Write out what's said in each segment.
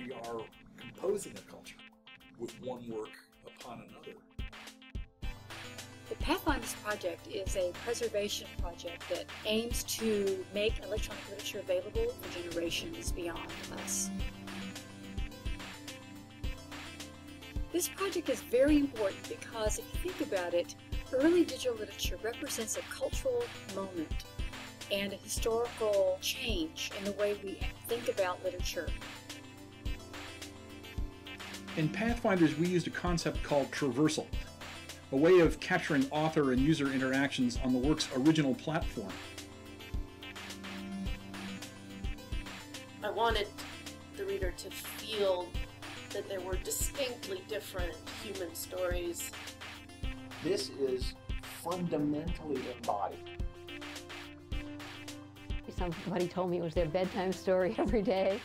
we are composing a culture with one work upon another. The Pathfinders Project is a preservation project that aims to make electronic literature available for generations beyond us. This project is very important because if you think about it, early digital literature represents a cultural moment and a historical change in the way we think about literature. In Pathfinders, we used a concept called Traversal, a way of capturing author and user interactions on the work's original platform. I wanted the reader to feel that there were distinctly different human stories. This is fundamentally embodied. Somebody told me it was their bedtime story every day,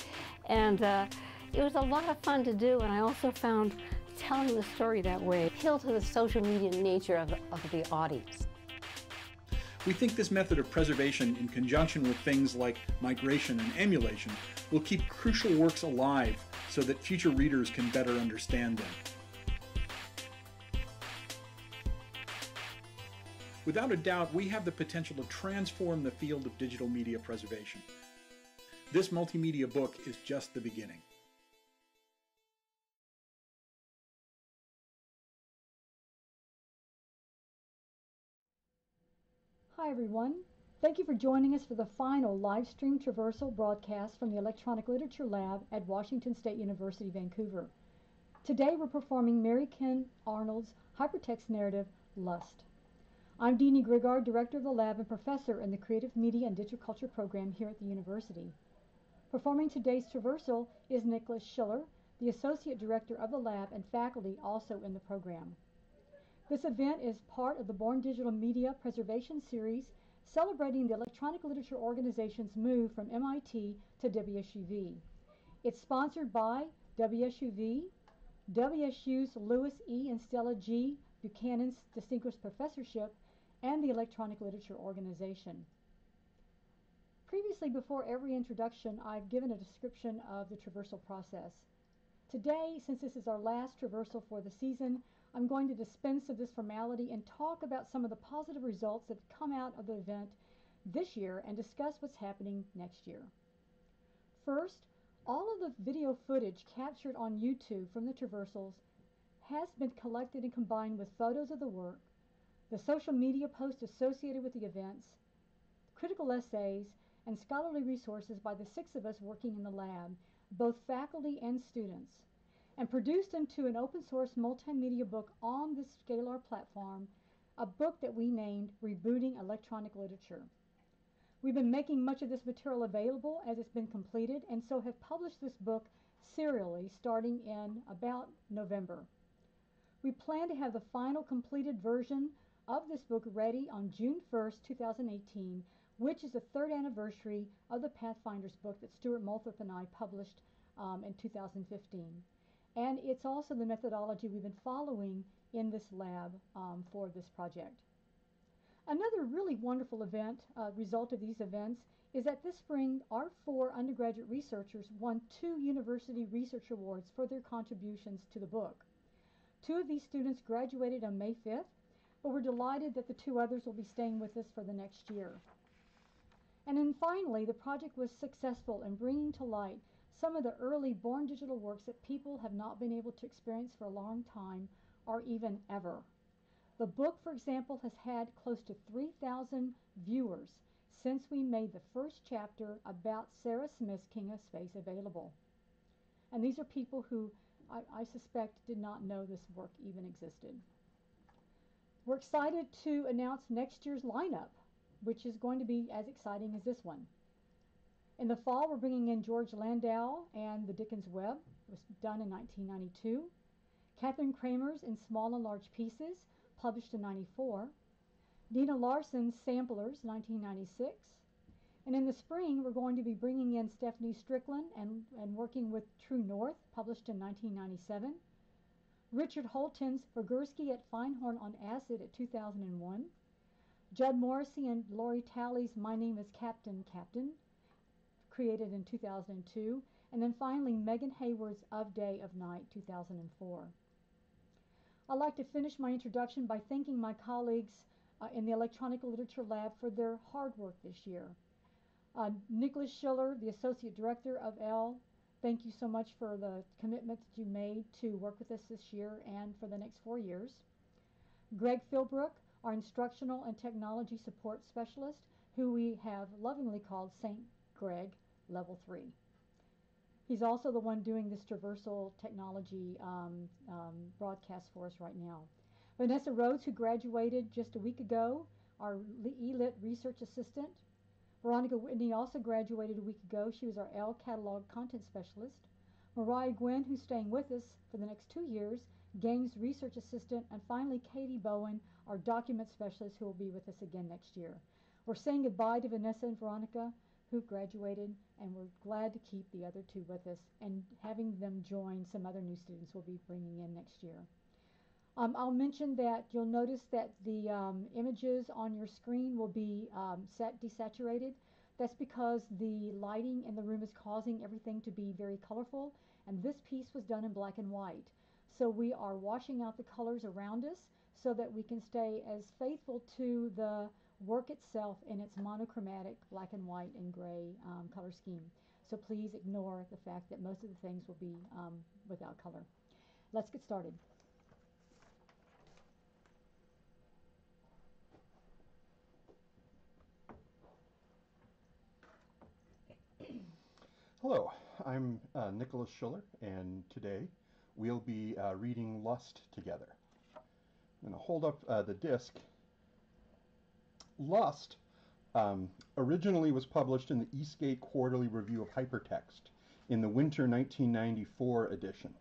and it was a lot of fun to do, and I also found telling the story that way appealed to the social media nature of the audience. We think this method of preservation, in conjunction with things like migration and emulation, will keep crucial works alive so that future readers can better understand them. Without a doubt, we have the potential to transform the field of digital media preservation. This multimedia book is just the beginning. Hi everyone. Thank you for joining us for the final live stream Traversal broadcast from the Electronic Literature Lab at Washington State University, Vancouver. Today we're performing Mary-Kim Arnold's hypertext narrative, Lust. I'm Dene Grigar, Director of the Lab and Professor in the Creative Media and Digital Culture program here at the University. Performing today's Traversal is Nicholas Schiller, the Associate Director of the Lab and faculty also in the program. This event is part of the Born Digital Media Preservation Series, celebrating the Electronic Literature Organization's move from MIT to WSUV. It's sponsored by WSUV, WSU's Louis E. and Stella G. Buchanan's Distinguished Professorship, and the Electronic Literature Organization. Previously, before every introduction, I've given a description of the traversal process. Today, since this is our last traversal for the season, I'm going to dispense of this formality and talk about some of the positive results that have come out of the event this year and discuss what's happening next year. First, all of the video footage captured on YouTube from the traversals has been collected and combined with photos of the work, the social media posts associated with the events, critical essays, and scholarly resources by the 6 of us working in the lab, both faculty and students, and produced into an open source multimedia book on the Scalar platform, a book that we named Rebooting Electronic Literature. We've been making much of this material available as it's been completed, and so have published this book serially starting in about November. We plan to have the final completed version of this book ready on June 1st, 2018, which is the 3rd anniversary of the Pathfinders book that Stuart Moulthrop and I published in 2015. And it's also the methodology we've been following in this lab for this project. Another really wonderful result of these events is that this spring our 4 undergraduate researchers won 2 University Research Awards for their contributions to the book. 2 of these students graduated on May 5th, but we're delighted that the 2 others will be staying with us for the next year. And then finally, the project was successful in bringing to light some of the early born digital works that people have not been able to experience for a long time or even ever. The book, for example, has had close to 3,000 viewers since we made the first chapter about Sarah Smith's King of Space available. And these are people who I suspect did not know this work even existed. We're excited to announce next year's lineup, which is going to be as exciting as this one. In the fall, we're bringing in George Landau and the Dickens Web. It was done in 1992. Catherine Kramer's In Small and Large Pieces, published in 94. Nina Larsen's Samplers, 1996. And in the spring, we're going to be bringing in Stephanie Strickland and working with True North, published in 1997. Richard Holton's Vergursky at Feinhorn on Acid at 2001. Judd Morrissey and Lori Talley's My Name is Captain, Captain, created in 2002. and then finally Megan Hayward's Of Day of Night 2004. I'd like to finish my introduction by thanking my colleagues in the Electronic Literature Lab for their hard work this year. Nicholas Schiller, the Associate Director of L, thank you so much for the commitment that you made to work with us this year and for the next 4 years. Greg Philbrook, our Instructional and Technology Support Specialist, who we have lovingly called St. Greg Level 3. He's also the one doing this Traversal technology broadcast for us right now. Vanessa Rhodes, who graduated just a week ago, our ELIT Research Assistant. Veronica Whitney also graduated a week ago. She was our L Catalog Content Specialist. Mariah Gwynn, who's staying with us for the next 2 years, Games Research Assistant. And finally, Katie Bowen, our Document Specialist, who will be with us again next year. We're saying goodbye to Vanessa and Veronica, who graduated, and we're glad to keep the other two with us and having them join some other new students we'll be bringing in next year. I'll mention that you'll notice that the images on your screen will be desaturated. That's because the lighting in the room is causing everything to be very colorful, and this piece was done in black and white. So we are washing out the colors around us so that we can stay as faithful to the work itself in its monochromatic black and white and gray color scheme. So please ignore the fact that most of the things will be without color. Let's get started. Hello, I'm Nicholas Schiller, and today we'll be reading Lust together. I'm going to hold up the disc. Lust originally was published in the Eastgate Quarterly Review of Hypertext in the winter 1994 edition.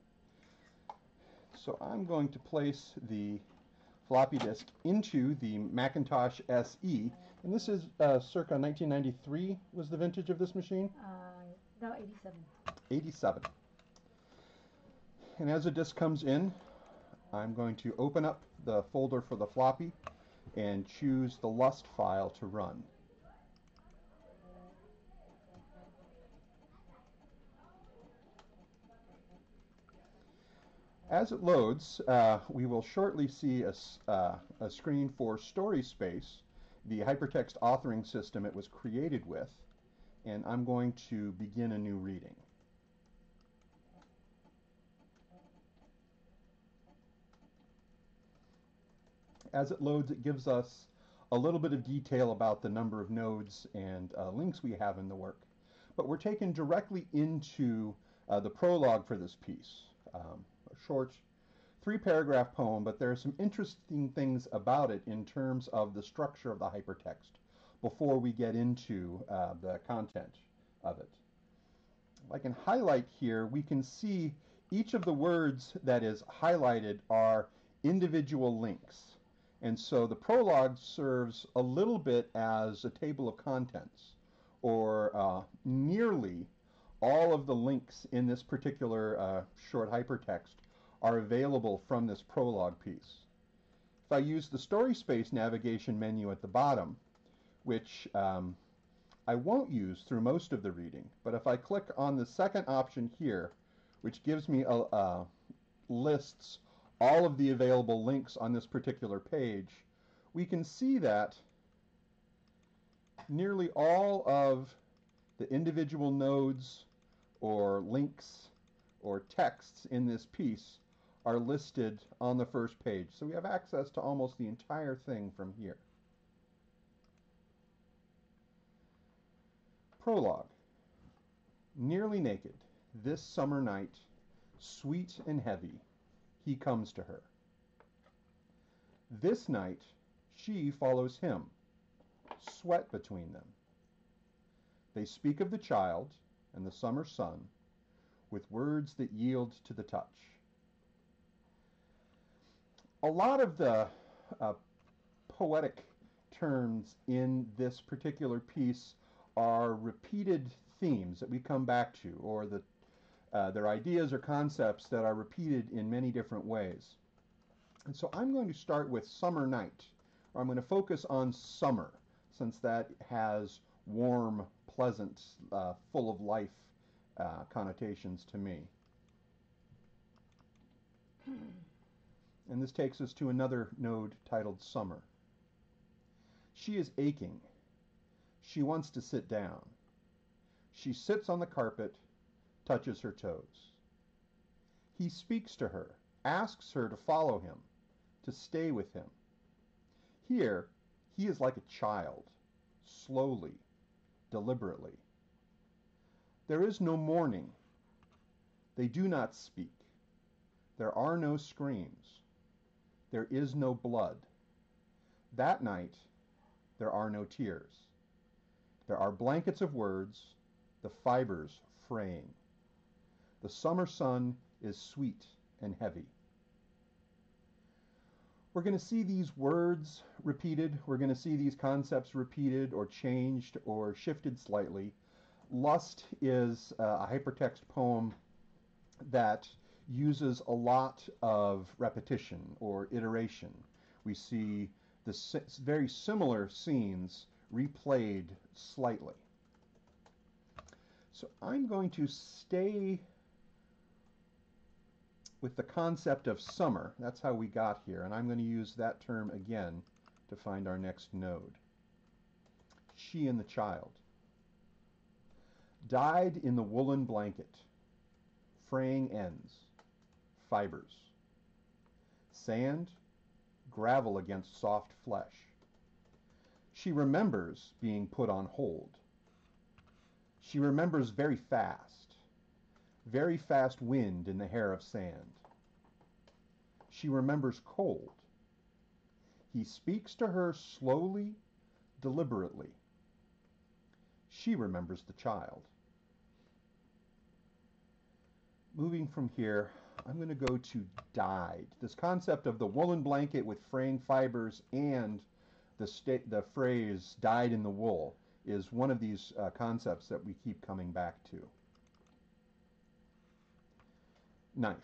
So I'm going to place the floppy disk into the Macintosh SE, and this is circa 1993 was the vintage of this machine? No, 87. 87. And as the disk comes in, I'm going to open up the folder for the floppy and choose the Lust file to run. As it loads, we will shortly see a screen for Story Space, the hypertext authoring system it was created with, and I'm going to begin a new reading. As it loads, it gives us a little bit of detail about the number of nodes and links we have in the work. But we're taken directly into the prologue for this piece. A short 3-paragraph poem, but there are some interesting things about it in terms of the structure of the hypertext before we get into the content of it. I can highlight here, we can see each of the words that is highlighted are individual links. And so the prologue serves a little bit as a table of contents, or nearly all of the links in this particular short hypertext are available from this prologue piece. If I use the Story Space navigation menu at the bottom, which I won't use through most of the reading, but if I click on the second option here, which gives me lists all of the available links on this particular page, we can see that nearly all of the individual nodes or links or texts in this piece are listed on the first page. So we have access to almost the entire thing from here. Prologue. Nearly naked, this summer night, sweet and heavy, he comes to her. This night, she follows him, sweat between them. They speak of the child and the summer sun with words that yield to the touch. A lot of the poetic terms in this particular piece are repeated themes that we come back to, or they're ideas or concepts that are repeated in many different ways. And so I'm going to start with Summer Night, or I'm going to focus on summer, since that has warm, pleasant, full of life connotations to me. And this takes us to another node titled Summer. She is aching. She wants to sit down. She sits on the carpet, touches her toes. He speaks to her, asks her to follow him, to stay with him. Here, he is like a child, slowly, deliberately. There is no mourning. They do not speak. There are no screams. There is no blood. That night, there are no tears. There are blankets of words, the fibers fraying. The summer sun is sweet and heavy. We're going to see these words repeated. We're going to see these concepts repeated or changed or shifted slightly. Lust is a hypertext poem that uses a lot of repetition or iteration. We see the very similar scenes replayed slightly. So I'm going to stay with the concept of summer. That's how we got here, and I'm going to use that term again to find our next node. She and the child. Dyed in the woolen blanket, fraying ends, fibers. Sand, gravel against soft flesh. She remembers being put on hold. She remembers very fast wind in the hair of sand. She remembers cold. He speaks to her slowly, deliberately. She remembers the child. Moving from here, I'm going to go to dyed. This concept of the woolen blanket with fraying fibers and the phrase dyed in the wool is one of these concepts that we keep coming back to. Knife.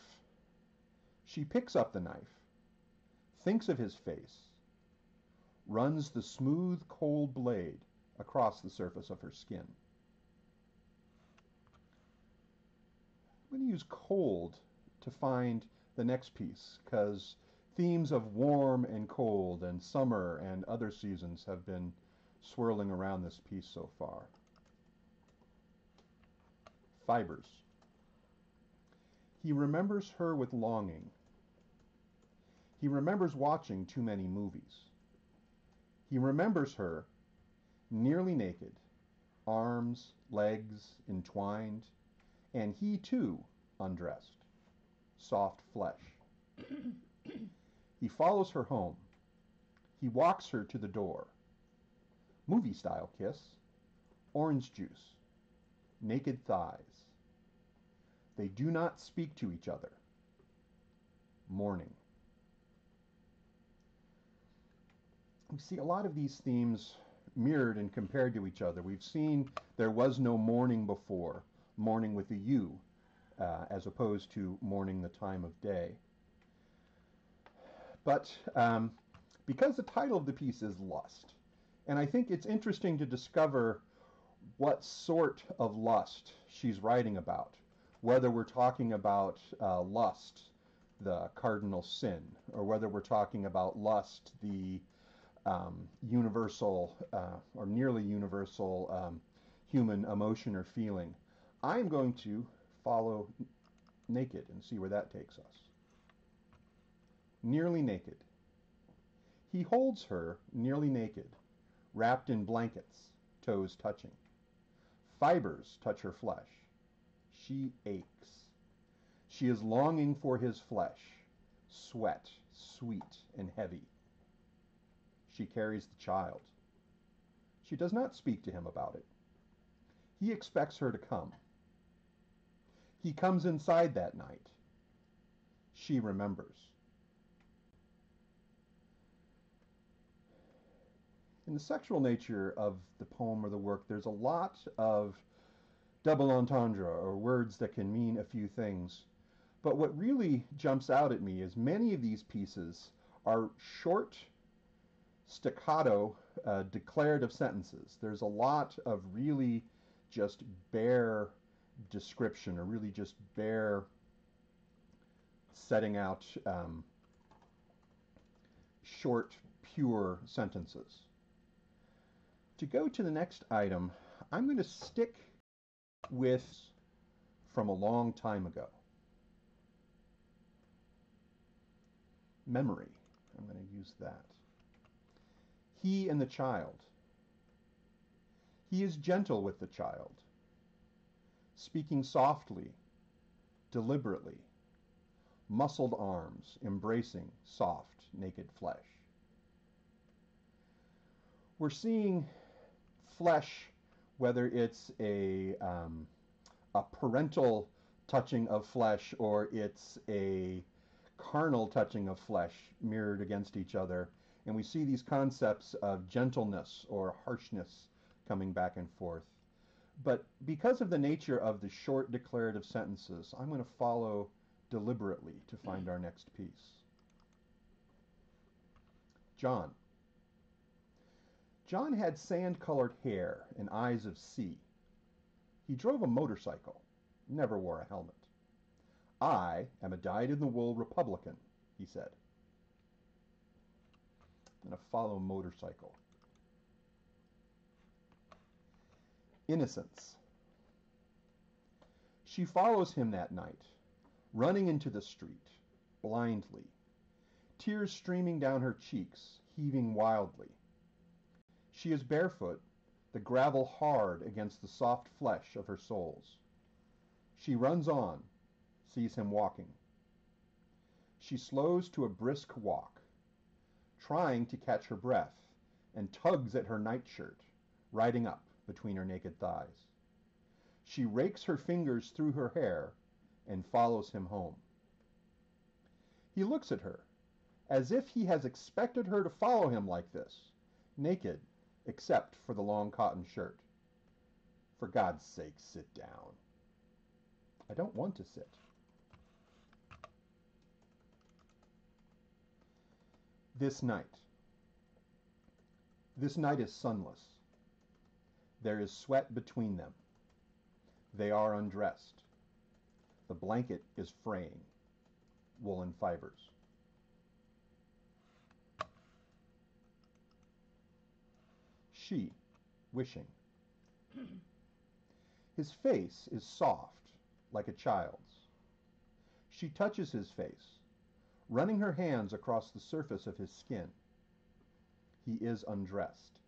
She picks up the knife, thinks of his face, runs the smooth, cold blade across the surface of her skin. I'm going to use cold to find the next piece, because themes of warm and cold and summer and other seasons have been swirling around this piece so far. Fibers. He remembers her with longing. He remembers watching too many movies. He remembers her nearly naked, arms, legs entwined, and he too undressed, soft flesh. He follows her home. He walks her to the door. Movie-style kiss, orange juice, naked thighs. They do not speak to each other. Morning. We see a lot of these themes mirrored and compared to each other. We've seen there was no morning before, morning with a U, as opposed to morning the time of day. But because the title of the piece is Lust, and I think it's interesting to discover what sort of lust she's writing about, whether we're talking about lust, the cardinal sin, or whether we're talking about lust, the universal or nearly universal human emotion or feeling. I'm going to follow naked and see where that takes us. Nearly naked. He holds her nearly naked, wrapped in blankets, toes touching. Fibers touch her flesh. She aches. She is longing for his flesh, sweat, sweet and heavy. She carries the child. She does not speak to him about it. He expects her to come. He comes inside that night. She remembers. In the sexual nature of the poem or the work, there's a lot of double entendre, or words that can mean a few things. But what really jumps out at me is many of these pieces are short, staccato, declarative sentences. There's a lot of really just bare description, or really just bare setting out short, pure sentences. To go to the next item, I'm going to stick with from a long time ago. Memory. I'm going to use that. He and the child. He is gentle with the child, speaking softly, deliberately, muscled arms embracing soft, naked flesh. We're seeing flesh, whether it's a parental touching of flesh or it's a carnal touching of flesh mirrored against each other. And we see these concepts of gentleness or harshness coming back and forth. But because of the nature of the short declarative sentences, I'm going to follow deliberately to find our next piece. John. John had sand-colored hair and eyes of sea. He drove a motorcycle, never wore a helmet. I am a dyed-in-the-wool Republican, he said. I'm going to follow motorcycle. Innocence. She follows him that night, running into the street, blindly, tears streaming down her cheeks, heaving wildly. She is barefoot, the gravel hard against the soft flesh of her soles. She runs on, sees him walking. She slows to a brisk walk, trying to catch her breath, and tugs at her nightshirt, riding up between her naked thighs. She rakes her fingers through her hair and follows him home. He looks at her, as if he has expected her to follow him like this, naked, except for the long cotton shirt. For God's sake, sit down. I don't want to sit. This night. This night is sunless. There is sweat between them. They are undressed. The blanket is fraying. Woolen fibers. She, wishing. His face is soft, like a child's. She touches his face, running her hands across the surface of his skin. He is undressed.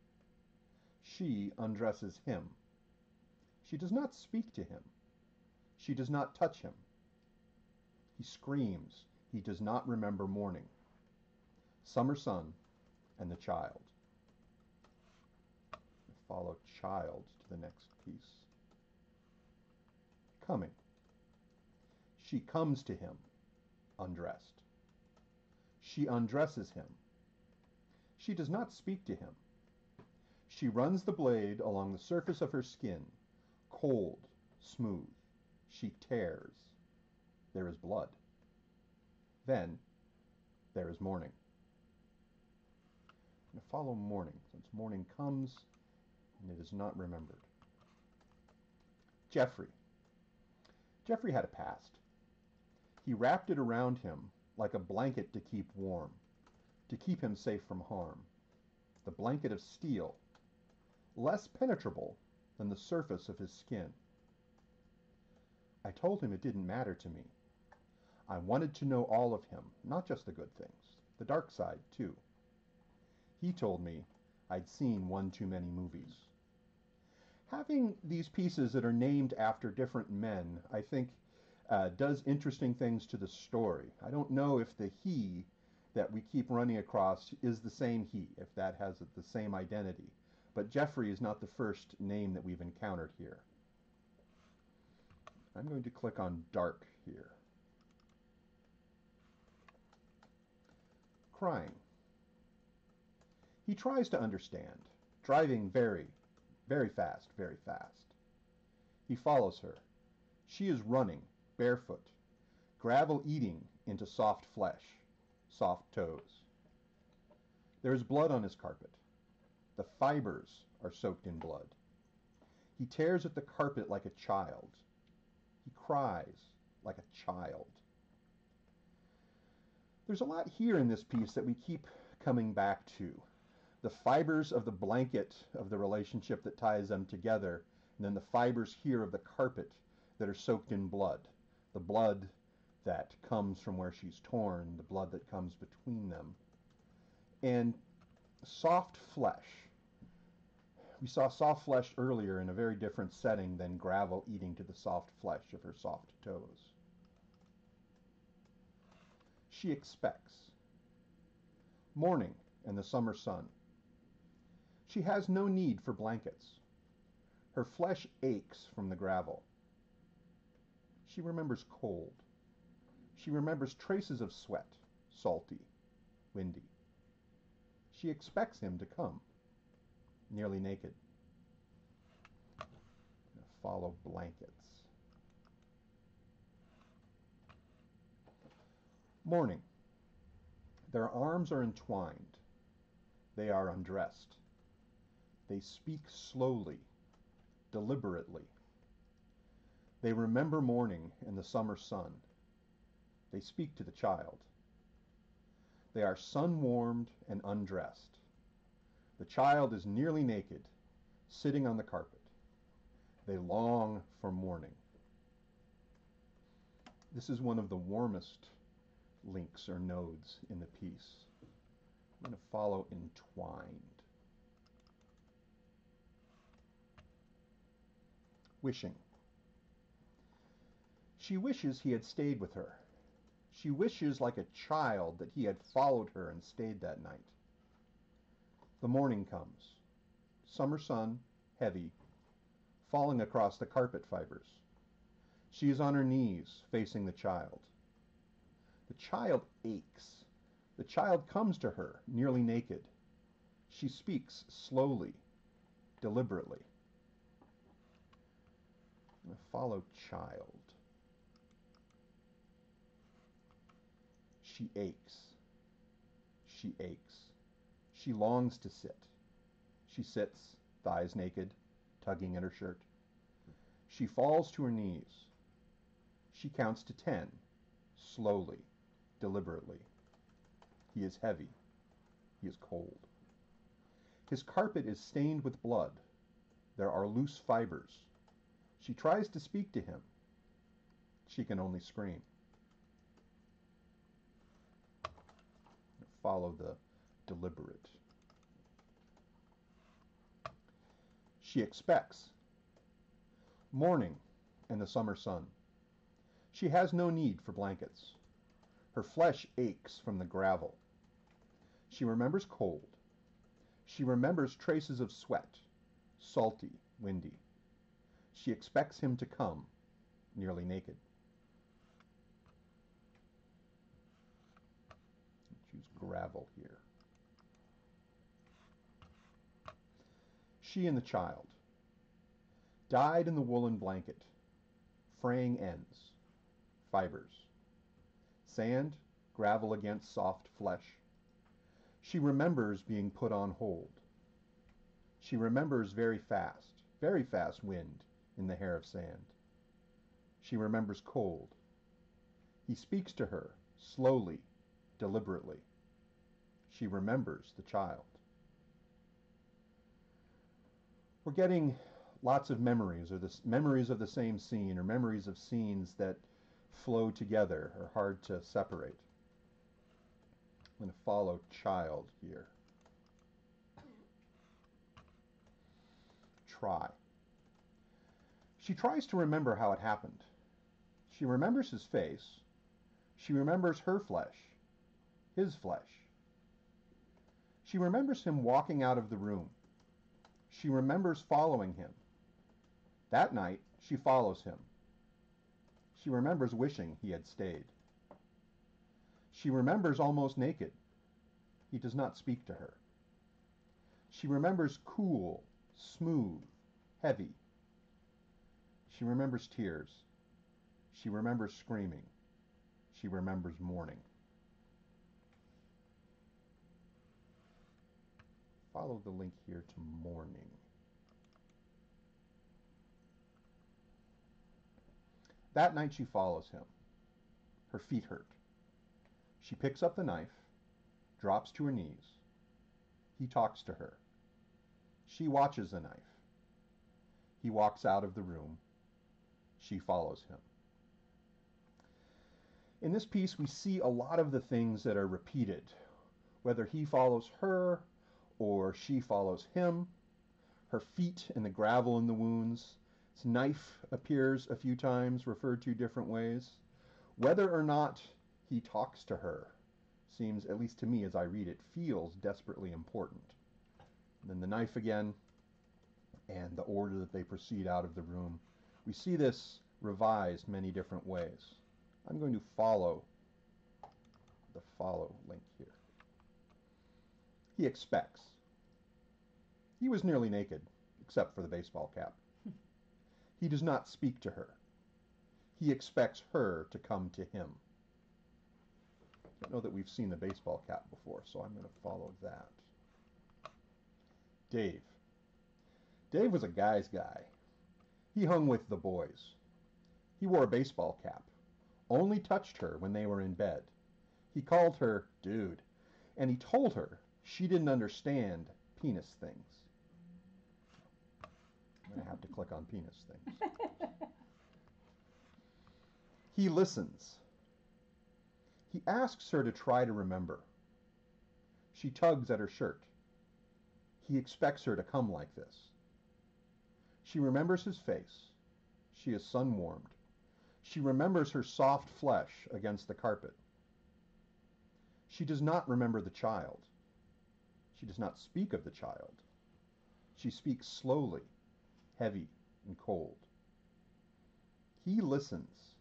She undresses him. She does not speak to him. She does not touch him. He screams. He does not remember morning. Summer sun and the child. Follow child to the next piece. Coming. She comes to him, undressed. She undresses him. She does not speak to him. She runs the blade along the surface of her skin, cold, smooth. She tears. There is blood. Then there is morning. I'm going to follow morning, since morning comes and it is not remembered. Jeffrey. Jeffrey had a past. He wrapped it around him like a blanket to keep warm, to keep him safe from harm. The blanket of steel, less penetrable than the surface of his skin. I told him it didn't matter to me. I wanted to know all of him, not just the good things, the dark side too. He told me I'd seen one too many movies. Having these pieces that are named after different men, I think, does interesting things to the story. I don't know if the he that we keep running across is the same he, if that has the same identity. But Jeffrey is not the first name that we've encountered here. I'm going to click on dark here. Crying. He tries to understand, driving very, very fast, very fast. He follows her. She is running, barefoot, gravel eating into soft flesh, soft toes. There is blood on his carpet. The fibers are soaked in blood. He tears at the carpet like a child. He cries like a child. There's a lot here in this piece that we keep coming back to. The fibers of the blanket of the relationship that ties them together, and then the fibers here of the carpet that are soaked in blood. The blood that comes from where she's torn, the blood that comes between them. And soft flesh. We saw soft flesh earlier in a very different setting than Gravel eating to the soft flesh of her soft toes. She expects. Morning and the summer sun. She has no need for blankets. Her flesh aches from the gravel. She remembers cold. She remembers traces of sweat, salty, windy. She expects him to come, nearly naked. Follow blankets. Morning. Their arms are entwined. They are undressed. They speak slowly, deliberately. They remember morning and the summer sun. They speak to the child. They are sun-warmed and undressed. The child is nearly naked, sitting on the carpet. They long for morning. This is one of the warmest links or nodes in the piece. I'm going to follow entwined. Wishing. She wishes he had stayed with her. She wishes like a child that he had followed her and stayed that night. The morning comes. Summer sun, heavy, falling across the carpet fibers. She is on her knees, facing the child. The child aches. The child comes to her, nearly naked. She speaks slowly, deliberately. I'm going to follow child. She aches. She aches. She longs to sit. She sits, thighs naked, tugging at her shirt. She falls to her knees. She counts to 10, slowly, deliberately. He is heavy. He is cold. His carpet is stained with blood. There are loose fibers. She tries to speak to him. She can only scream. Follow the deliberate. She expects. Morning and the summer sun. She has no need for blankets. Her flesh aches from the gravel. She remembers cold. She remembers traces of sweat, salty, windy. She expects him to come, nearly naked. Choose gravel here. She and the child. Dyed in the woolen blanket. Fraying ends. Fibers. Sand, gravel against soft flesh. She remembers being put on hold. She remembers very fast wind in the hair of sand. She remembers cold. He speaks to her, slowly, deliberately. She remembers the child. We're getting lots of memories, or memories of the same scene, or memories of scenes that flow together, are hard to separate. I'm going to follow child here. Try. She tries to remember how it happened. She remembers his face. She remembers her flesh, his flesh. She remembers him walking out of the room. She remembers following him. That night, she follows him. She remembers wishing he had stayed. She remembers almost naked. He does not speak to her. She remembers cool, smooth, heavy. She remembers tears. She remembers screaming. She remembers mourning. Follow the link here to mourning. That night she follows him. Her feet hurt. She picks up the knife, drops to her knees. He talks to her. She watches the knife. He walks out of the room. She follows him. In this piece, we see a lot of the things that are repeated, whether he follows her or she follows him. Her feet and the gravel in the wounds. His knife appears a few times, referred to different ways. Whether or not he talks to her seems, at least to me as I read it, feels desperately important. And then the knife again, and the order that they proceed out of the room. We see this revised many different ways. I'm going to follow the follow link here. He expects. He was nearly naked, except for the baseball cap. He does not speak to her. He expects her to come to him. I don't know that we've seen the baseball cap before, so I'm going to follow that. Dave. Dave was a guy's guy. He hung with the boys. He wore a baseball cap, only touched her when they were in bed. He called her dude, and he told her she didn't understand penis things. I'm going to have to click on penis things. He listens. He asks her to try to remember. She tugs at her shirt. He expects her to come like this. She remembers his face. She is sun-warmed. She remembers her soft flesh against the carpet. She does not remember the child. She does not speak of the child. She speaks slowly, heavy and cold. He listens,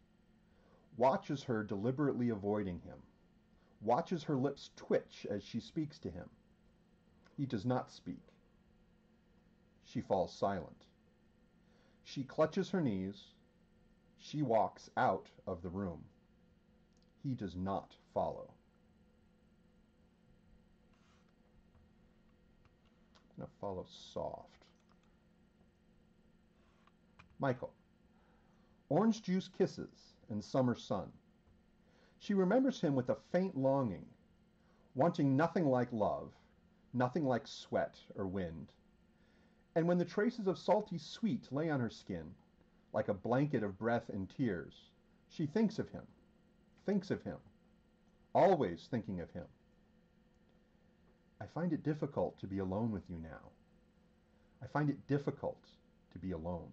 watches her deliberately avoiding him, watches her lips twitch as she speaks to him. He does not speak. She falls silent. She clutches her knees. She walks out of the room. He does not follow. I'm going to follow soft. Michael. Orange juice kisses and summer sun. She remembers him with a faint longing, wanting nothing like love, nothing like sweat or wind. And when the traces of salty sweet lay on her skin, like a blanket of breath and tears, she thinks of him, always thinking of him. I find it difficult to be alone with you now. I find it difficult to be alone.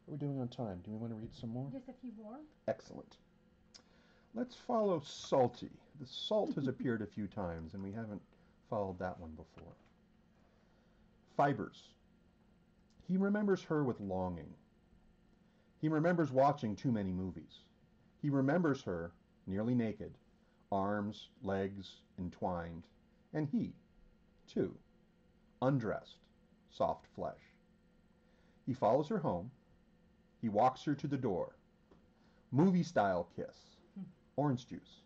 What are we doing on time? Do we want to read some more? Just a few more. Excellent. Let's follow Salty. The salt has appeared a few times, and we haven't followed that one before. Fibers. He remembers her with longing. He remembers watching too many movies. He remembers her, nearly naked, arms, legs entwined, and he, too, undressed, soft flesh. He follows her home. He walks her to the door. Movie-style kiss. Orange juice.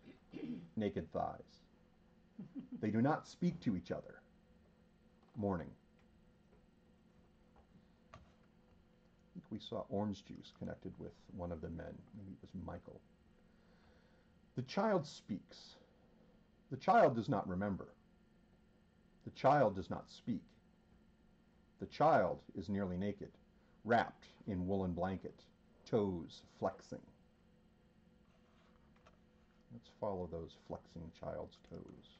Naked thighs. They do not speak to each other. Morning. I think we saw orange juice connected with one of the men. Maybe it was Michael. The child speaks. The child does not remember. The child does not speak. The child is nearly naked, wrapped in woolen blanket, toes flexing. Let's follow those flexing child's toes.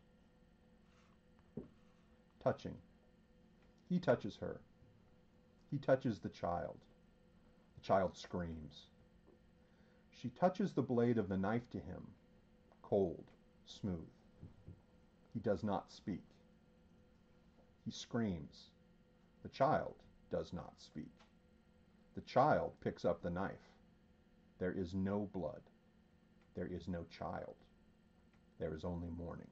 Touching. He touches her. He touches the child. The child screams. She touches the blade of the knife to him, cold, smooth. He does not speak. He screams. The child does not speak. The child picks up the knife. There is no blood. There is no child. There is only mourning.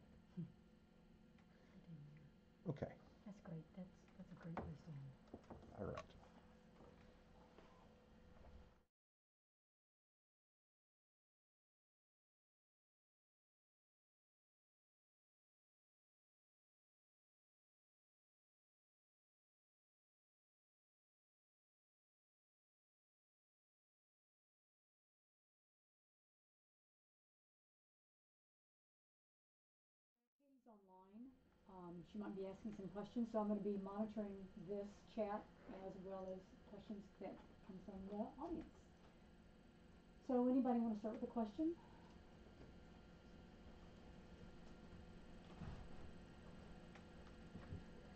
Okay. That's great. That's a great place to end. All right. She might be asking some questions, so I'm going to be monitoring this chat as well as questions that come from the audience. So anybody want to start with a question?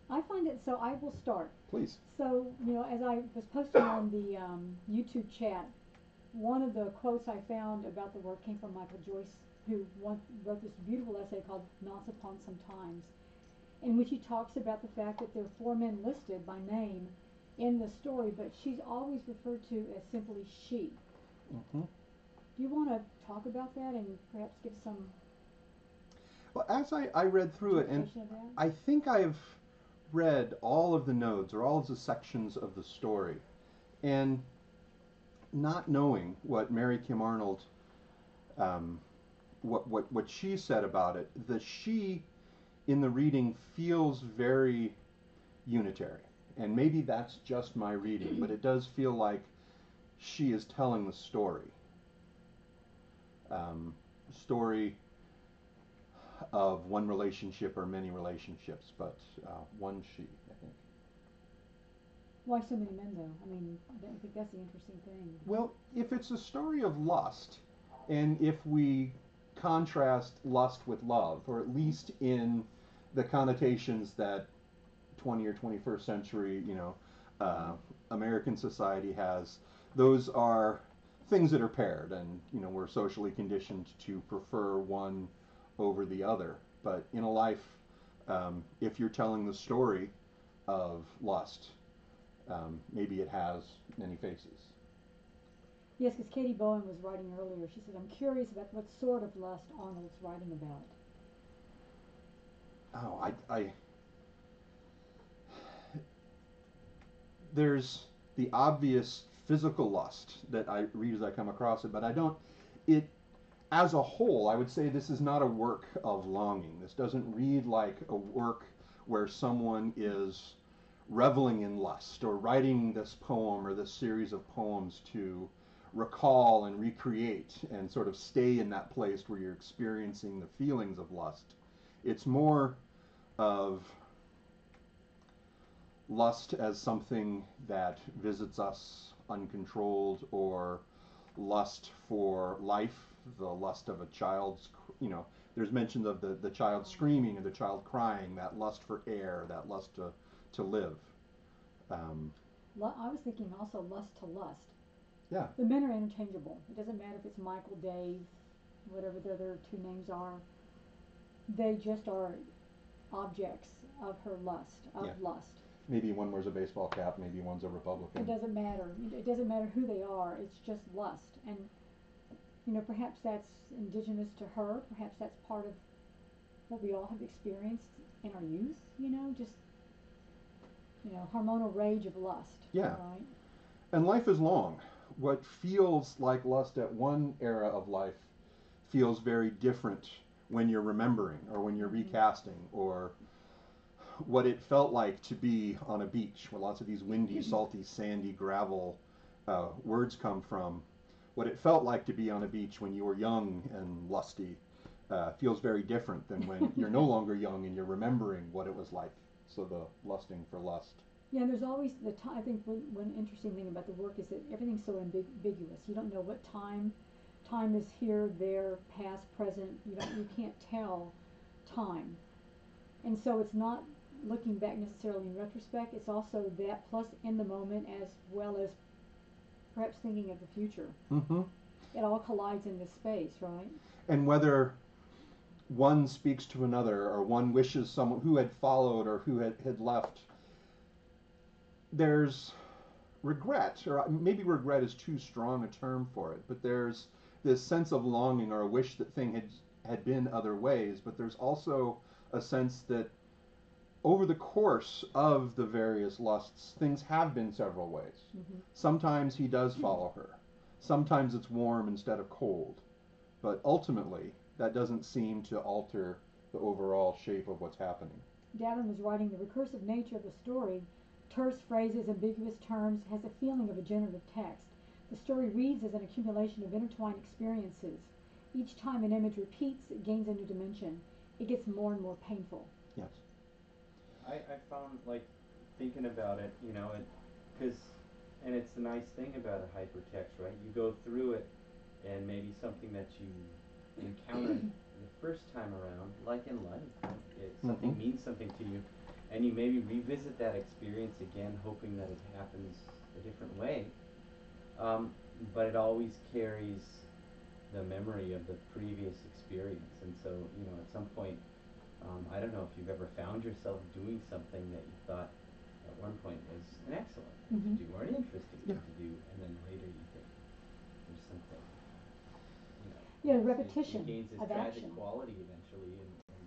I find it, so I will start. Please. So, as I was posting on the YouTube chat, one of the quotes I found about the work came from Michael Joyce, who wrote this beautiful essay called Knots Upon Some Times, in which he talks about the fact that there are 4 men listed by name in the story, but she's always referred to as simply she. Mm-hmm. Do you want to talk about that and perhaps give some... Well, as I read through it, and I think I've read all of the nodes or all of the sections of the story, and not knowing what Mary-Kim Arnold, what she said about it, the she in the reading feels very unitary, and maybe that's just my reading, but it does feel like she is telling the story. Story of one relationship or many relationships, but one she, I think. Why so many men, though? I mean, I think that's the interesting thing. Well, if it's a story of lust, and if we contrast lust with love, or at least in the connotations that 20 or 21st century, American society has, those are things that are paired, and we're socially conditioned to prefer one over the other. But in a life, if you're telling the story of lust, maybe it has many faces. Yes, because Katie Bowen was writing earlier. She said, I'm curious about what sort of lust Arnold's writing about. Oh, there's the obvious physical lust that I read as I come across it, but as a whole, I would say this is not a work of longing. This doesn't read like a work where someone is reveling in lust or writing this poem or this series of poems to recall and recreate and sort of stay in that place where you're experiencing the feelings of lust. It's more of lust as something that visits us uncontrolled, or lust for life, the lust of a child's, there's mentions of the child screaming and the child crying, that lust for air, that lust to live. I was thinking also lust to lust. Yeah. The men are interchangeable. It doesn't matter if it's Michael, Dave, whatever the other 2 names are. They just are objects of her lust, lust. Maybe one wears a baseball cap, maybe one's a Republican. It doesn't matter. It doesn't matter who they are. It's just lust. And, perhaps that's indigenous to her. Perhaps that's part of what we all have experienced in our youth, just, hormonal rage of lust. Yeah. Right? And life is long. What feels like lust at one era of life feels very different when you're remembering, or when you're recasting, or what it felt like to be on a beach, where lots of these windy, salty, sandy gravel words come from. What it felt like to be on a beach when you were young and lusty feels very different than when you're no longer young and you're remembering what it was like. So the lusting for lust. Yeah, and there's always the time. I think one interesting thing about the work is that everything's so ambiguous. You don't know what time is here, there, past, present. You can't tell time, and so it's not looking back necessarily in retrospect. It's also that plus in the moment, as well as perhaps thinking of the future. Mm-hmm. It all collides in this space, right? And whether one speaks to another, or one wishes someone who had followed or who had left, there's regret, or maybe regret is too strong a term for it, but there's this sense of longing or a wish that thing had been other ways, but there's also a sense that over the course of the various lusts, things have been several ways. Mm-hmm. Sometimes he does follow her. Sometimes it's warm instead of cold. But ultimately, that doesn't seem to alter the overall shape of what's happening. Gavin was writing, the recursive nature of the story, terse phrases, ambiguous terms, has a feeling of a generative text. The story reads as an accumulation of intertwined experiences. Each time an image repeats, it gains a new dimension. It gets more and more painful. Yes. I found, like, thinking about it, you know, because, and it's the nice thing about a hypertext, right? You go through it, and maybe something that you encountered the first time around, like in life, something means something to you, and you maybe revisit that experience again, hoping that it happens a different way. But it always carries the memory of the previous experience, and so, you know, at some point, I don't know if you've ever found yourself doing something that you thought at one point was an excellent thing to do or an interesting thing to do, and then later you think there's something, you know, Yeah, repetition it gains its of tragic action. quality eventually, and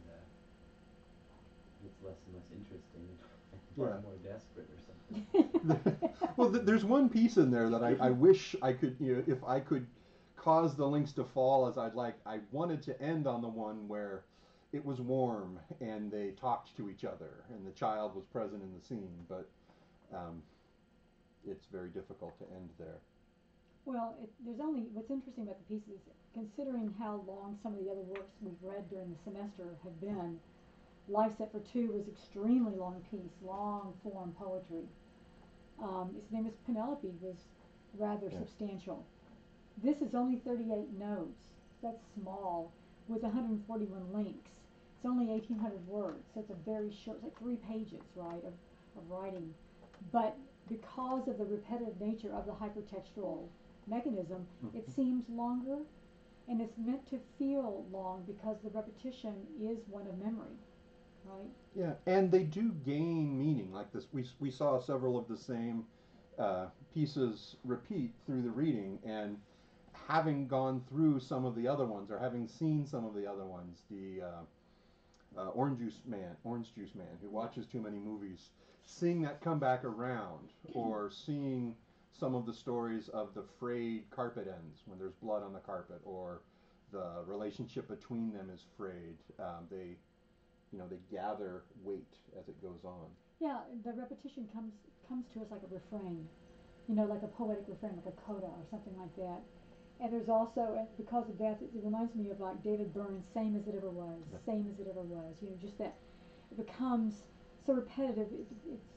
gets less and less interesting, and more and more desperate or something. Well, there's one piece in there that I wish I could, you know, if I could cause the links to fall as I'd like. I wanted to end on the one where it was warm and they talked to each other and the child was present in the scene, but it's very difficult to end there. Well, there's only, what's interesting about the piece is, considering how long some of the other works we've read during the semester have been, Life Set for Two was extremely long piece, long form poetry. Its name is Penelope was rather substantial. This is only 38 notes. That's small, with 141 links. It's only 1,800 words, so it's a very short, it's like 3 pages, right, of writing. But because of the repetitive nature of the hypertextual mechanism, it seems longer, and it's meant to feel long because the repetition is one of memory, right? Yeah, and they do gain meaning. Like this, we saw several of the same pieces repeat through the reading, and having gone through some of the other ones, or having seen some of the other ones, the Orange Juice Man, who watches too many movies, seeing that come back around, or seeing some of the stories of the frayed carpet ends when there's blood on the carpet, or the relationship between them is frayed. They, you know, they gather weight as it goes on. Yeah, the repetition comes to us like a refrain, you know, like a poetic refrain, like a coda or something like that. And there's also, and because of that, it reminds me of like David Byrne's Same as It Ever Was, Same as It Ever Was. You know, just that it becomes so repetitive,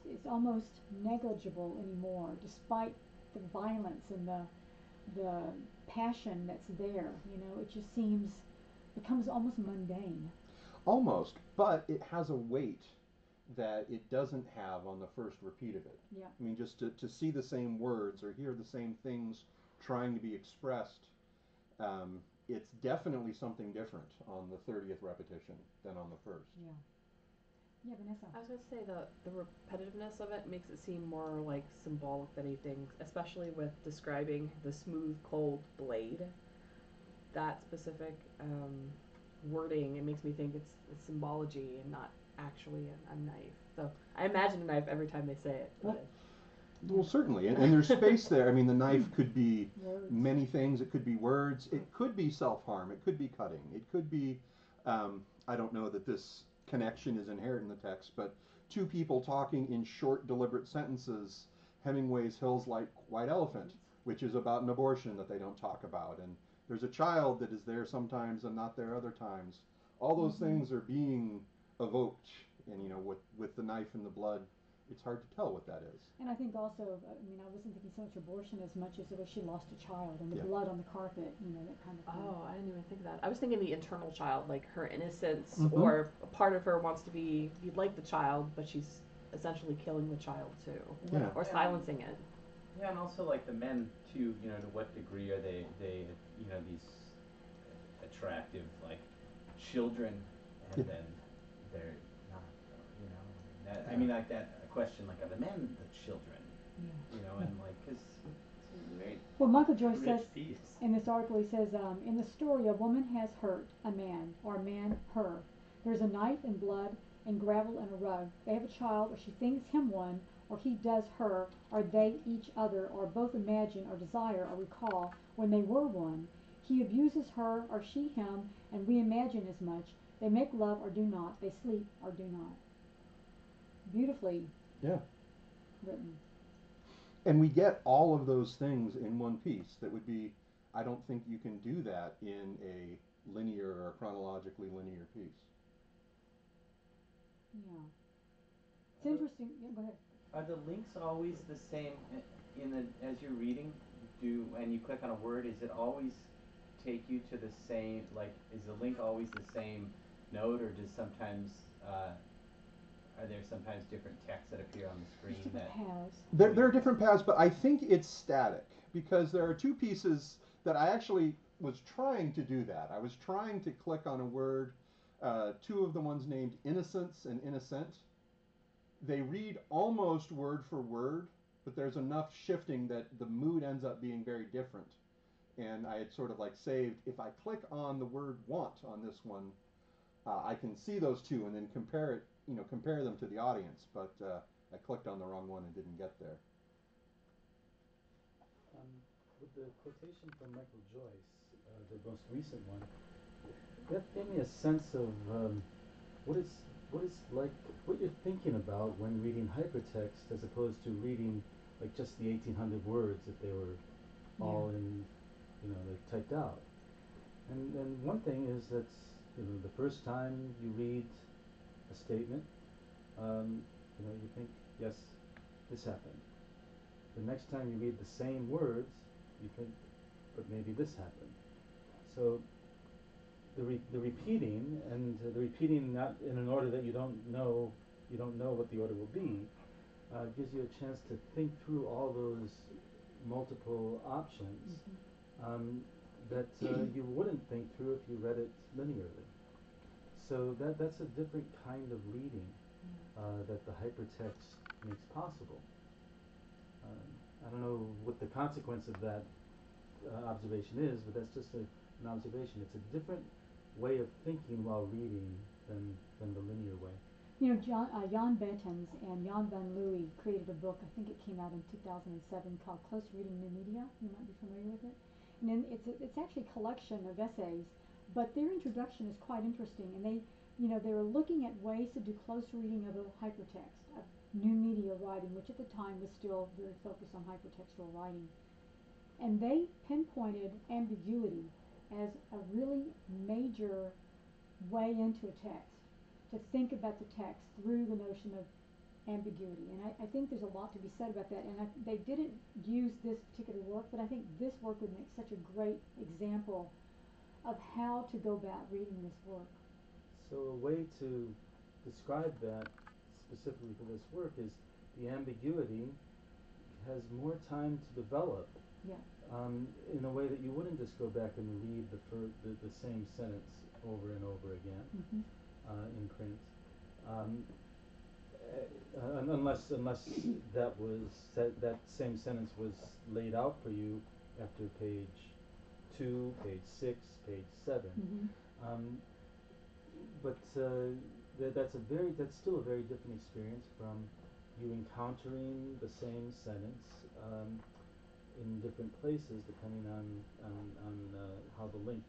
it's almost negligible anymore, despite the violence and the passion that's there. You know, it just becomes almost mundane. Almost, but it has a weight that it doesn't have on the first repeat of it. Yeah. I mean, just to see the same words or hear the same things trying to be expressed, it's definitely something different on the 30th repetition than on the first. Yeah. Yeah, Vanessa. I was going to say the repetitiveness of it makes it seem more like symbolic than anything, especially with describing the smooth, cold blade. That specific wording, it makes me think it's symbology and not actually a knife. So I imagine a knife every time they say it. Well, certainly, and there's space there. I mean, the knife could be many things. It could be words. It could be self-harm. It could be cutting. It could be, I don't know that this connection is inherent in the text, but two people talking in short, deliberate sentences. Hemingway's Hill's Like White Elephant, which is about an abortion that they don't talk about, and there's a child that is there sometimes and not there other times. All those things are being evoked, and you know, with the knife and the blood, it's hard to tell what that is. And I think also, I mean, I wasn't thinking so much abortion as much as it was she lost a child and the blood on the carpet, you know, that kind of thing. Oh, I didn't even think of that. I was thinking the internal child, like her innocence, or a part of her wants to be like the child, but she's essentially killing the child too, or silencing it. Yeah, and also like the men too, you know, to what degree are they you know, these attractive like children, and then they're not, you know, that, I mean, like that question, like, are the men the children, you know, and like, because it's very well, Michael Joyce rich says piece. in this article, he says, in the story, a woman has hurt a man, or a man her. There's a knife and blood and gravel and a rug. They have a child, or she thinks him one, or he does her, or they each other, or both imagine or desire or recall when they were one. He abuses her, or she him, and we imagine as much. They make love or do not. They sleep or do not. Beautifully written. And we get all of those things in one piece. That would be, I don't think you can do that in a linear or chronologically linear piece. Yeah. It's interesting. Yeah, go ahead. Are the links always the same in the as you're reading? And you click on a word, is it always take you to the same, like, is the link always the same node, or does sometimes are there sometimes different texts that appear on the screen Different that paths. There are different paths, but I think it's static because there are two pieces that I actually was trying to do that. I was trying to click on a word, two of the ones named innocence and innocent. They read almost word for word, but there's enough shifting that the mood ends up being very different. And I had sort of like saved, if I click on the word want on this one, I can see those two and then compare it, compare them to the audience. But I clicked on the wrong one and didn't get there. With the quotation from Michael Joyce, the most recent one, that gave me a sense of what you're thinking about when reading hypertext, as opposed to reading like just the 1,800 words if they were all in, like typed out. And one thing is that's the first time you read a statement, you think, yes, this happened. The next time you read the same words, you think, but maybe this happened. So the repeating, and the repeating not in an order that you don't know what the order will be, gives you a chance to think through all those multiple options that you wouldn't think through if you read it linearly. So that's a different kind of reading that the hypertext makes possible. I don't know what the consequence of that observation is, but that's just an observation. It's a different way of thinking while reading than the linear way. Jan Bettens and Jan van Leeuwen created a book, I think it came out in 2007, called Close Reading New Media. You might be familiar with it. And then it's actually a collection of essays, but their introduction is quite interesting. And they were looking at ways to do close reading of a hypertext, of new media writing, which at the time was still very focused on hypertextual writing. And they pinpointed ambiguity as a really major way into a text, to think about the text through the notion of ambiguity. And I think there's a lot to be said about that. And they didn't use this particular work, but I think this work would make such a great example of how to go about reading this work. So a way to describe that specifically for this work is the ambiguity has more time to develop. Yeah. In a way that you wouldn't just go back and read the same sentence over and over again in print, unless that same sentence was laid out for you after page 2, page 6, page 7. But that's still a very different experience from you encountering the same sentence in different places, depending on how the link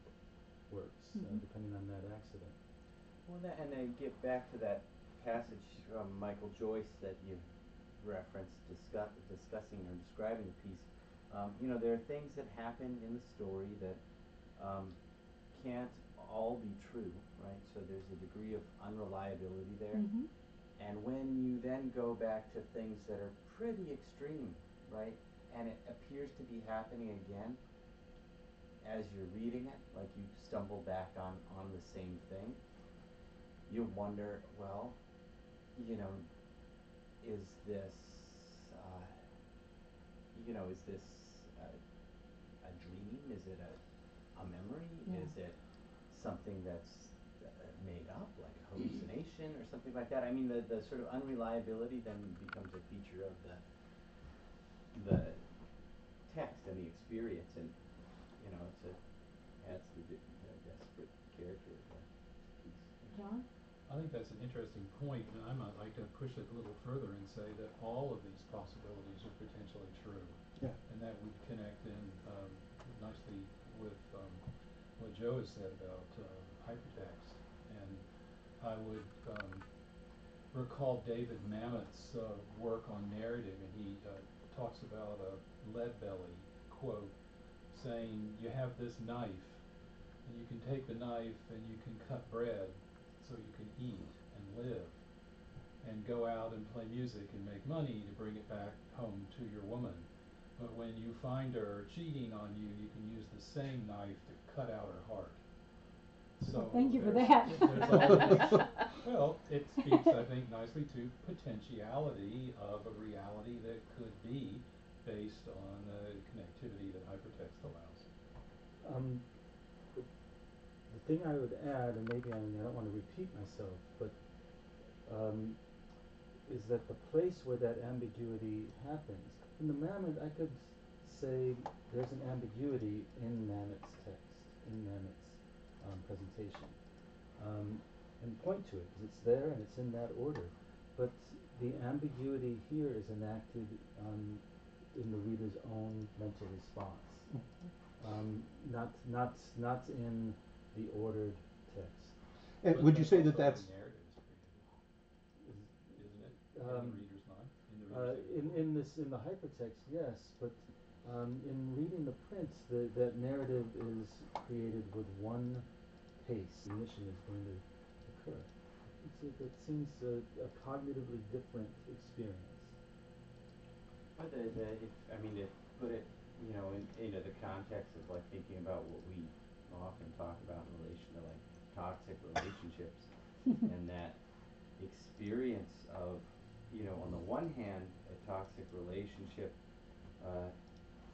works, depending on that accident. Well, and then get back to that passage from Michael Joyce that you referenced, discussing or describing the piece. There are things that happen in the story that can't all be true, right? So there's a degree of unreliability there. And when you then go back to things that are pretty extreme, right? And it appears to be happening again as you're reading it, like you stumble back on the same thing. You wonder, well, is this, is this a dream? Is it a memory? Is it something that's made up, like a hallucination or something like that? I mean, the sort of unreliability then becomes a feature of the text and the experience, and it adds the desperate character of the piece. John? I think that's an interesting point, and I might like to push it a little further and say that all of these possibilities are potentially true. Yeah. And that would connect in nicely with what Joe has said about hypertext. And I would recall David Mamet's work on narrative, and he talks about a Leadbelly quote saying, you have this knife, and you can take the knife and you can cut bread so you can eat and live. and go out and play music and make money to bring it back home to your woman. But when you find her cheating on you, you can use the same knife to cut out her heart. So thank you for there's- that. there's always, well, it speaks, I think, nicely to potentiality of a reality that could be based on the connectivity that hypertext allows. The thing I would add, and maybe I don't want to repeat myself, but is that the place where that ambiguity happens. In the Mammoth, I could say there's an ambiguity in Mammoth's text, in Mammoth's presentation, and point to it, because it's there and it's in that order. But the ambiguity here is enacted in the reader's own mental response, not in the ordered text. And would you say that that's Narrative is created, isn't it? In the reader's mind? In the hypertext, yes, but in reading the prints, that narrative is created with one pace. Ignition is going to occur. It seems a cognitively different experience. But to put it, into the context of like thinking about what we often talk about in relation to like toxic relationships, and that experience of, on the one hand, a toxic relationship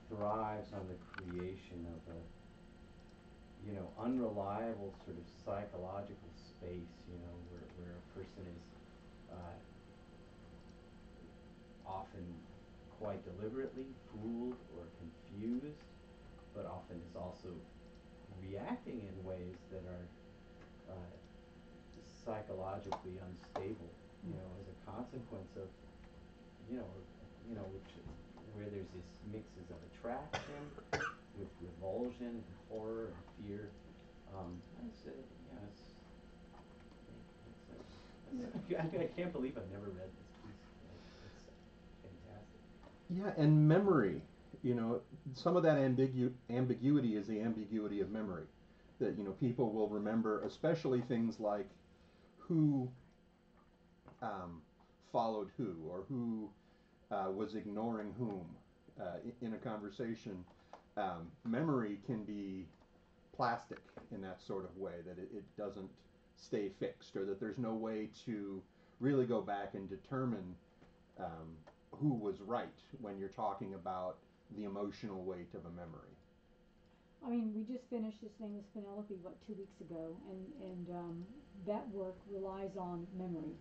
thrives on the creation of a, unreliable sort of psychological space, where a person is often quite deliberately fooled or confused, but often is also reacting in ways that are psychologically unstable, as a consequence of, where there's these mixes of attraction with revulsion and horror and fear. I can't believe I've never read this piece. It's fantastic. Yeah, and memory. Some of that ambiguity is the ambiguity of memory. That people will remember, especially things like who followed who, or who was ignoring whom in a conversation. Memory can be plastic in that sort of way, that it doesn't stay fixed, or that there's no way to really go back and determine who was right when you're talking about the emotional weight of a memory. I mean, we just finished this thing with Penelope, 2 weeks ago, and that work relies on memory.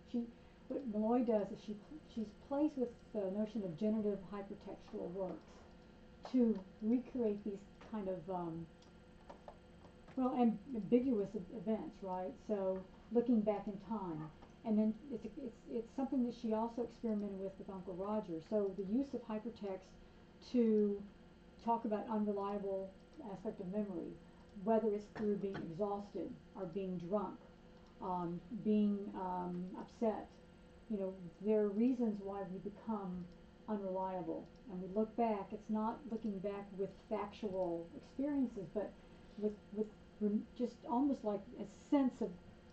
What Malloy does is she plays with the notion of generative hypertextual works to recreate these kind of ambiguous events, right? So looking back in time, and then it's something that she also experimented with Uncle Roger. So the use of hypertext to talk about unreliable aspect of memory, whether it's through being exhausted or being drunk, being upset. There are reasons why we become unreliable, and we look back. It's not looking back with factual experiences, but with just almost like a sense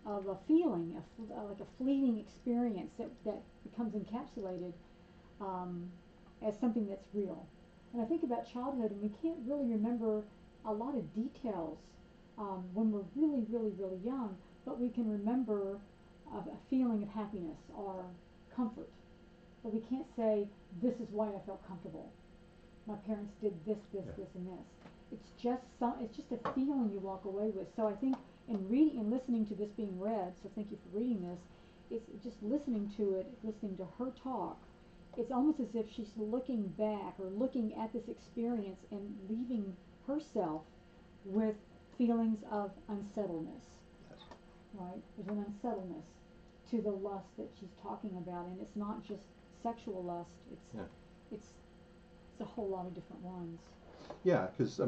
of a feeling, like a fleeting experience that becomes encapsulated as something that's real. And I think about childhood, and we can't really remember a lot of details when we're really, really, really young, but we can remember a feeling of happiness or comfort. But we can't say, this is why I felt comfortable. My parents did this, this, this, and this. It's just a feeling you walk away with. So I think in reading and listening to this being read, so thank you for reading this, it's just listening to it, listening to her talk. It's almost as if she's looking back or looking at this experience and leaving herself with feelings of unsettledness. Yes. Right? There's an unsettledness to the lust that she's talking about, and it's not just sexual lust. It's a whole lot of different ones. Yeah, because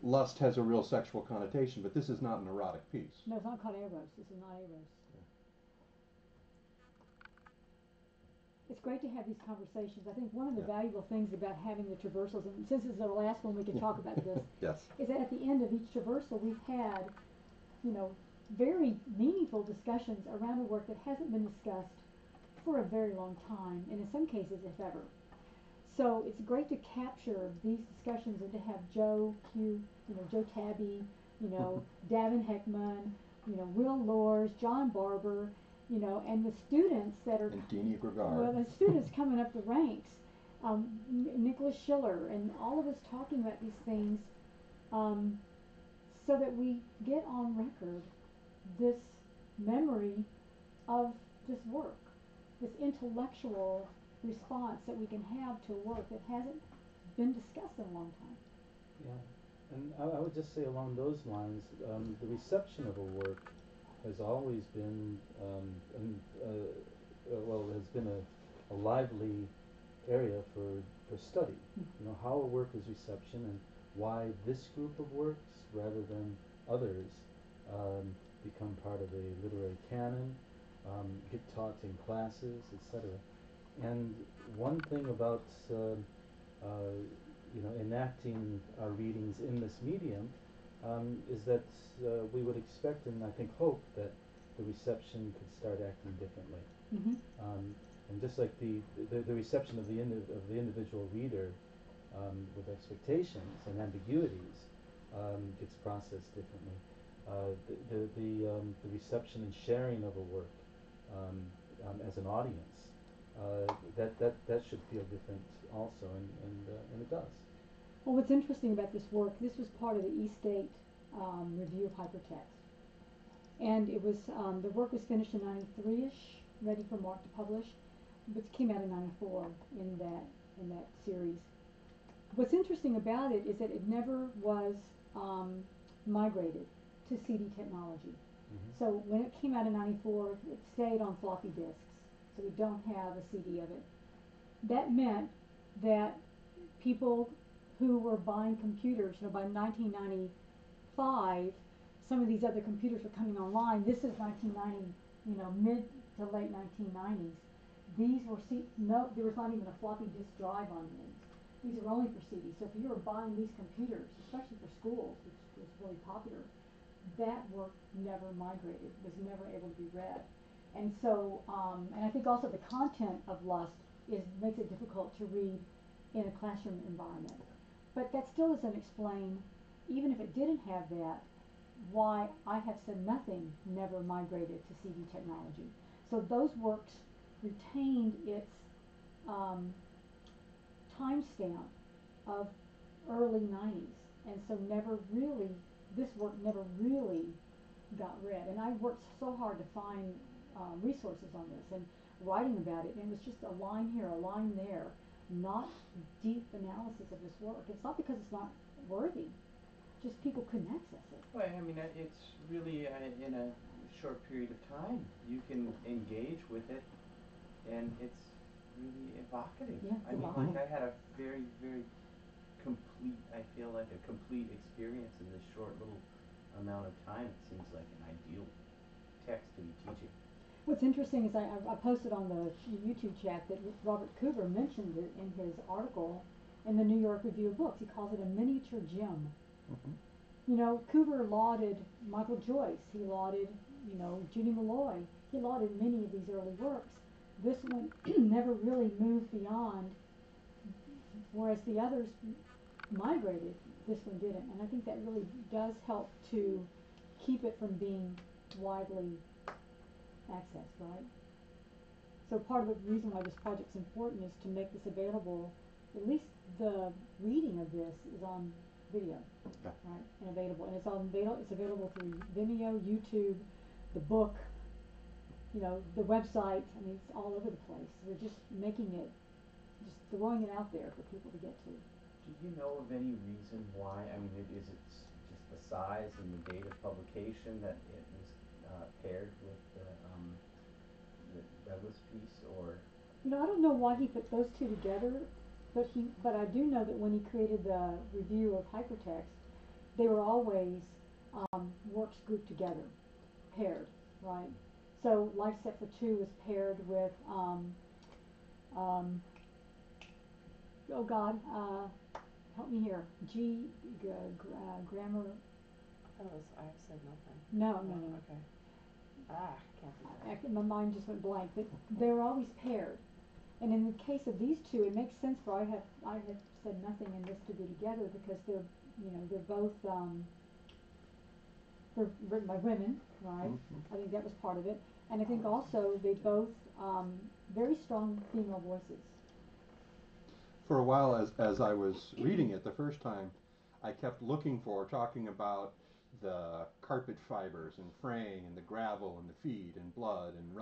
lust has a real sexual connotation, but this is not an erotic piece. No, it's not called eros. This is not eros. It's great to have these conversations. I think one of the valuable things about having the traversals, and since this is our last one, we can talk about this, yes, is that at the end of each traversal, we've had, very meaningful discussions around a work that hasn't been discussed for a very long time, and in some cases, if ever. So it's great to capture these discussions and to have Joe Tabby, Davin Heckman, Will Lors, John Barber, and the students that are And Dene Grigar. well, the students coming up the ranks, Nicholas Schiller, and all of us talking about these things, so that we get on record this memory of this work, this intellectual response that we can have to a work that hasn't been discussed in a long time. Yeah, and I would just say along those lines, the reception of a work has always been, has been a lively area for study. You know, how a work is reception and why this group of works rather than others become part of a literary canon, get taught in classes, etc. And one thing about enacting our readings in this medium is that we would expect and I think hope that the reception could start acting differently. And just like the reception of the individual reader with expectations and ambiguities gets processed differently. The reception and sharing of a work as an audience that should feel different also, and it does. Well, what's interesting about this work, this was part of the East State review of hypertext. And it was, the work was finished in 93-ish, ready for Mark to publish, but it came out in 94 in that series. What's interesting about it is that it never was migrated to CD technology. So when it came out in 94, it stayed on floppy disks, so we don't have a CD of it. That meant that people who were buying computers, by 1995, some of these other computers were coming online. This is 1990, mid to late 1990s. These were there was not even a floppy disk drive on these. These are only for CD. So if you were buying these computers, especially for schools, which was really popular, that work never migrated, was never able to be read. And so, and I think also the content of Lust makes it difficult to read in a classroom environment. But that still doesn't explain, even if it didn't have that, why I Have Said Nothing never migrated to CD technology. So those works retained its timestamp of early 90s, and so this work never really got read. And I worked so hard to find resources on this and writing about it, and it was just a line here, a line there, not deep analysis of this work. It's not because it's not worthy, just people couldn't access it. Well, I mean, it's really in a short period of time you can engage with it, and it's really evocative. Yeah, I mean, like I had a very, very complete, I feel like a complete experience in this short little amount of time. It seems like an ideal text to be teaching. What's interesting is I posted on the YouTube chat that Robert Coover mentioned it in his article in the New York Review of Books. He calls it a miniature gem. Coover lauded Michael Joyce. He lauded, Judy Malloy. He lauded many of these early works. This one never really moved beyond, whereas the others migrated, this one didn't. And I think that really does help to keep it from being widely accessed, right? So part of the reason why this project's important is to make this available. At least the reading of this is on video, right, and available. And it's available through Vimeo, YouTube, the book, the website. I mean, it's all over the place. We're just making it, just throwing it out there for people to get to. Do you know of any reason why? I mean, is it just the size and the date of publication that it was paired with the Douglas piece, or? I don't know why he put those two together, but I do know that when he created the review of hypertext, they were always works grouped together, paired, right? So Life Set for Two was paired with help me here, grammar. I have said nothing. No. Okay. Can't see that. My mind just went blank, but they're always paired. And in the case of these two, it makes sense for I have said nothing in this to be together because they're both they're written by women, right? I think that was part of it, and I think also they both very strong female voices. For a while, as I was reading it the first time, I kept looking for, talking about the carpet fibers and fraying and the gravel and the feed and blood and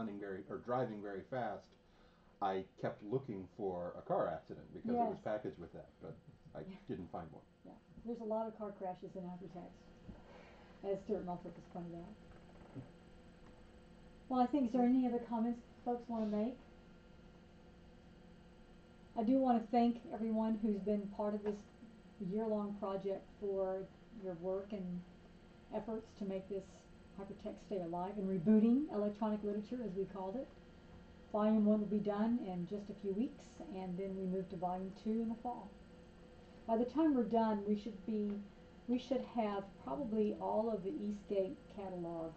driving very fast. I kept looking for a car accident because it was packaged with that, but I didn't find one. Yeah, there's a lot of car crashes in hypertext, as Stuart Moulthrop has pointed out. Well, I think, is there any other comments folks want to make? I do want to thank everyone who's been part of this year-long project for your work and efforts to make this hypertext stay alive and rebooting electronic literature, as we called it. Volume 1 will be done in just a few weeks, and then we move to Volume 2 in the fall. By the time we're done, we should have probably all of the Eastgate catalog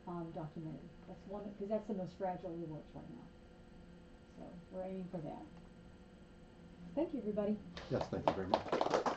documented. That's one because that's the most fragile of the works right now. So we're aiming for that. Thank you, everybody. Yes, thank you very much.